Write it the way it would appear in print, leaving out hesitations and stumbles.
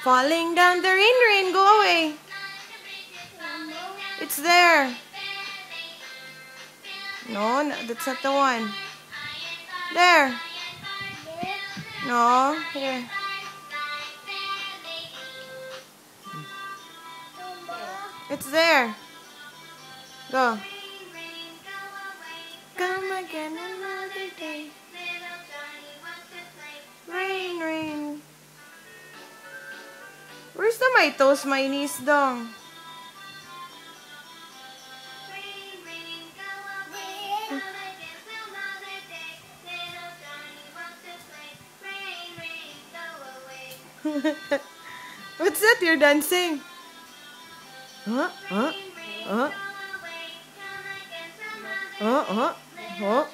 Falling down the rain, rain, go away. It's there. No, that's not the one. There. No, here. It's there. Go. Come again another day. Rain, rain. Where's the my toes, my knees, dong? What's that you're dancing? Huh? Huh? Huh? Huh? Huh? Huh?